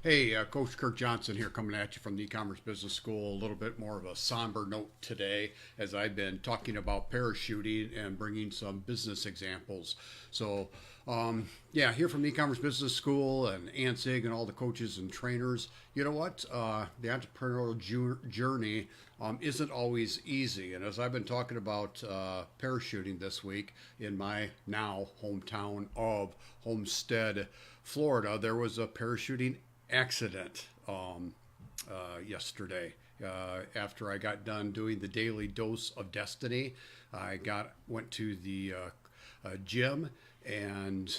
Hey, Coach Curt Johnson here coming at you from the e-commerce business school. A little bit more of a somber note today as I've been talking about parachuting and bringing some business examples. So, yeah, here from the e-commerce business school and Ann Sieg and all the coaches and trainers. You know what? The entrepreneurial journey isn't always easy. And as I've been talking about parachuting this week in my now hometown of Homestead, Florida, there was a parachuting accident yesterday. After I got done doing the daily dose of destiny, went to the gym, and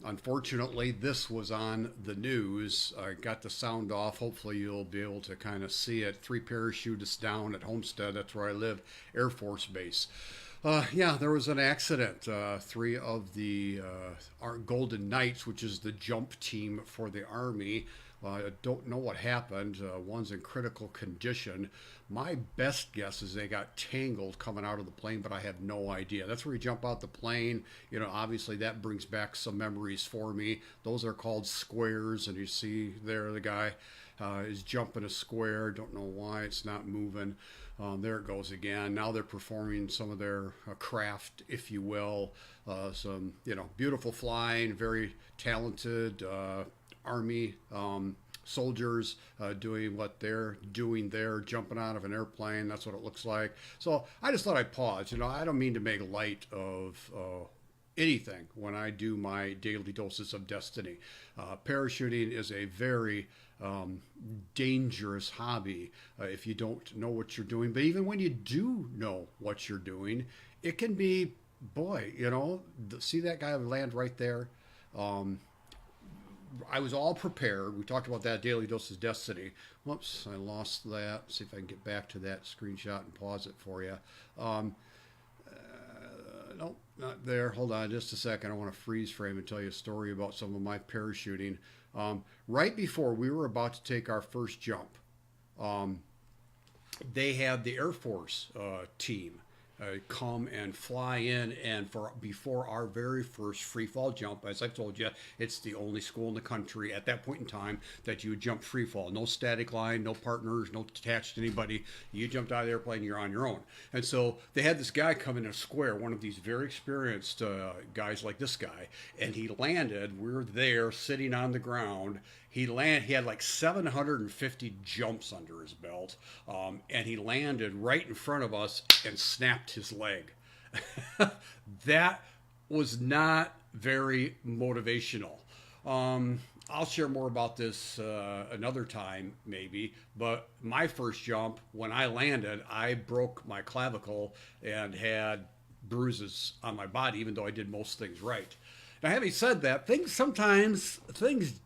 unfortunately, this was on the news. I got the sound off. Hopefully, you'll be able to kind of see it. 3 parachutists down at Homestead. That's where I live, Air Force Base. Yeah, there was an accident. 3 of the Golden Knights, which is the jump team for the Army, I don't know what happened. One's in critical condition. My best guess is they got tangled coming out of the plane, but I have no idea. That's where you jump out the plane. You know, obviously that brings back some memories for me. Those are called squares, and you see there the guy is jumping a square. Don't know why it's not moving. There it goes again. Now they're performing some of their craft, if you will. Some, beautiful flying, very talented Army soldiers doing what they're doing there, jumping out of an airplane. That's what it looks like. So I just thought I'd pause. I don't mean to make light of anything when I do my daily doses of destiny. Parachuting is a very dangerous hobby if you don't know what you're doing. But even when you do know what you're doing, it can be, boy, see that guy land right there? I was all prepared. We talked about that daily dose of destiny. Whoops, I lost that. See if I can get back to that screenshot and pause it for you. Nope, not there. Hold on just a second. I want to freeze frame and tell you a story about some of my parachuting. Right before we were about to take our first jump, they had the Air Force team come and fly in, and before our very first free fall jump, as I've told you, it's the only school in the country at that point in time that you would jump free fall. No static line, no partners, no attached to anybody. You jumped out of the airplane, you're on your own. And so they had this guy come in a square, one of these very experienced guys like this guy, and he landed. We were there sitting on the ground. He had like 750 jumps under his belt, and he landed right in front of us and snapped his leg. That was not very motivational. I'll share more about this another time, maybe. But my first jump, when I landed, I broke my clavicle and had bruises on my body, even though I did most things right. Now, having said that, sometimes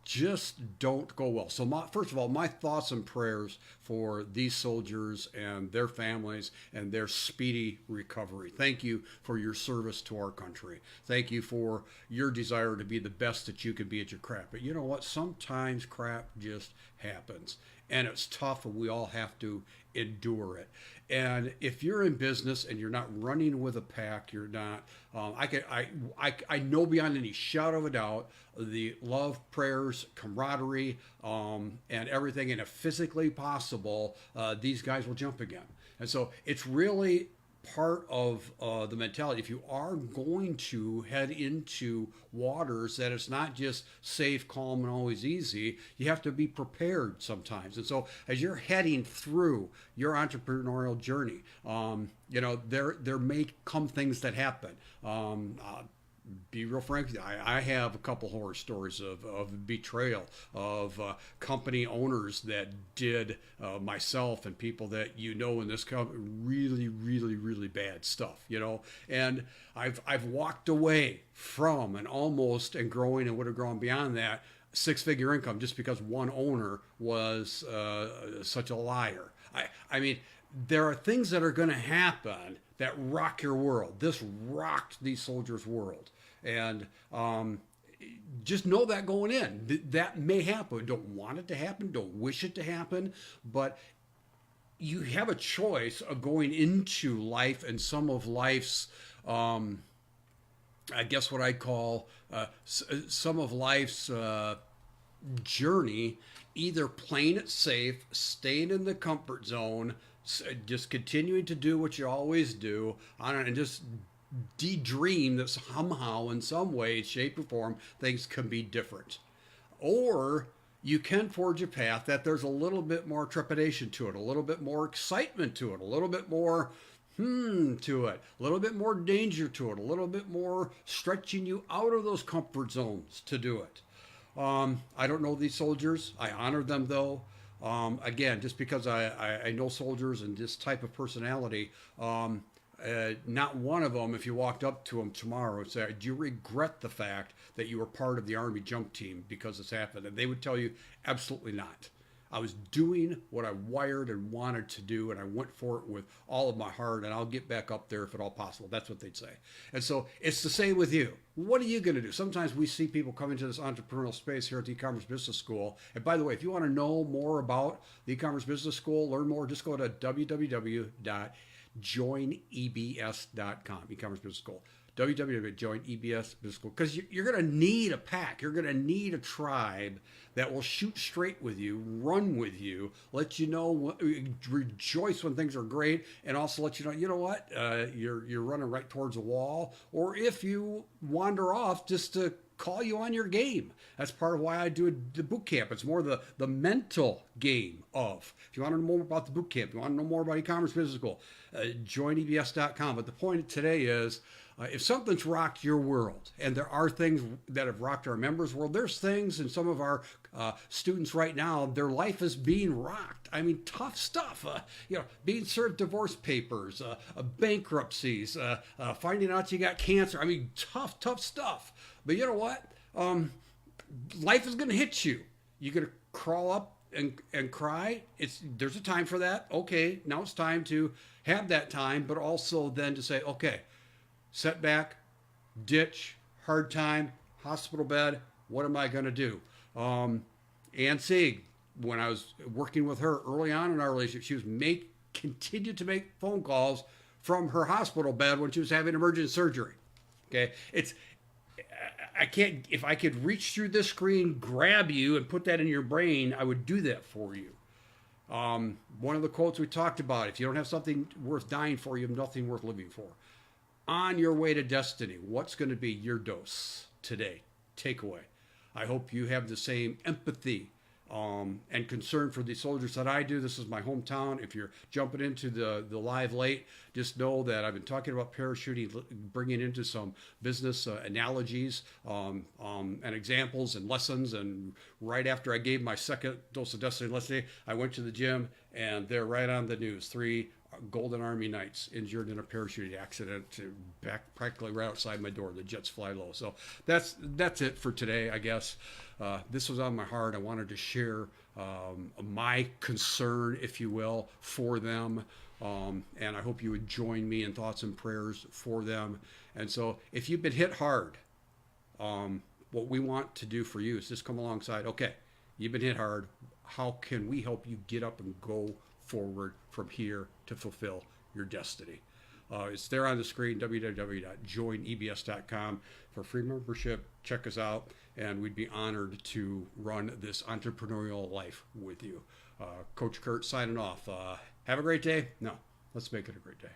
just don't go well. So, first of all, my thoughts and prayers for these soldiers and their families and their speedy recovery. Thank you for your service to our country. Thank you for your desire to be the best that you can be at your craft. But you know what? Sometimes crap just happens, and it's tough, and we all have to endure it. And if you're in business and you're not running with a pack, you're not. I know beyond any shadow of a doubt the love, prayers, camaraderie, and everything. And if physically possible, these guys will jump again. And so it's really part of the mentality. If you are going to head into waters that it's not just safe, calm, and always easy, you have to be prepared sometimes. And so as you're heading through your entrepreneurial journey, there may come things that happen. Be real frank with you, I have a couple horror stories of betrayal, of company owners that did myself and people that in this company really, really, really bad stuff, and I've walked away from and growing and would have grown beyond that 6-figure income just because one owner was such a liar. I mean, there are things that are going to happen that rock your world. This rocked these soldiers' world. And just know that going in. That may happen. Don't want it to happen. Don't wish it to happen. But you have a choice of going into life and some of life's, I guess what I'd call some of life's journey, either playing it safe, staying in the comfort zone, just continuing to do what you always do, and just de-dream that somehow, in some way, shape, or form, things can be different. Or you can forge a path that there's a little bit more trepidation to it, a little bit more excitement to it, a little bit more to it, a little bit more danger to it, a little bit more stretching you out of those comfort zones to do it. I don't know these soldiers. I honor them though. Again, just because I know soldiers and this type of personality, not one of them, if you walked up to them tomorrow and said, do you regret the fact that you were part of the Army jump team because this happened? And they would tell you, absolutely not. I was doing what I wired and wanted to do, and I went for it with all of my heart, and I'll get back up there if at all possible. That's what they'd say. And so it's the same with you. What are you going to do? Sometimes we see people come into this entrepreneurial space here at the E-Commerce Business School. And by the way, if you want to know more about the E-Commerce Business School, learn more, just go to www.joinebs.com, E-Commerce Business School. www.joinebs.school, because you're going to need a pack. You're going to need a tribe that will shoot straight with you, run with you, let you know, rejoice when things are great, and also let you know what, you're running right towards a wall, or if you wander off, just to call you on your game. That's part of why I do the boot camp. It's more the mental game of. If you want to know more about the boot camp, if you want to know more about E-Commerce Business School, joinebs.com. But the point today is, if something's rocked your world, and there are things that have rocked our members' world, there's things in some of our students right now, their life is being rocked. I mean, tough stuff. Being served divorce papers, bankruptcies, finding out you got cancer. I mean, tough stuff. But you know what? Life is going to hit you. You're going to crawl up and cry. There's a time for that. Okay, now it's time to have that time, but also then to say, okay, setback, ditch, hard time, hospital bed, what am I going to do? Ann Sieg, when I was working with her early on in our relationship, she was continued to make phone calls from her hospital bed when she was having emergency surgery. Okay, I can't, if I could reach through this screen, grab you and put that in your brain, I would do that for you. One of the quotes we talked about, if you don't have something worth dying for, you have nothing worth living for. On your way to destiny, what's going to be your dose today? Takeaway. I hope you have the same empathy and concern for the soldiers that I do. This is my hometown. If you're jumping into the live late, just know that I've been talking about parachuting, bringing into some business analogies and examples and lessons. And right after I gave my second dose of destiny lesson, I went to the gym, and they're right on the news. 3 Golden Army Knights injured in a parachuting accident, back practically right outside my door. The jets fly low. So that's it for today, I guess. This was on my heart. I wanted to share my concern, if you will, for them. And I hope you would join me in thoughts and prayers for them. And so if you've been hit hard, what we want to do for you is just come alongside. Okay, you've been hit hard. How can we help you get up and go forward from here to fulfill your destiny? It's there on the screen, www.joinebs.com. For free membership, check us out, and we'd be honored to run this entrepreneurial life with you. Coach Curt signing off. Have a great day. No, let's make it a great day.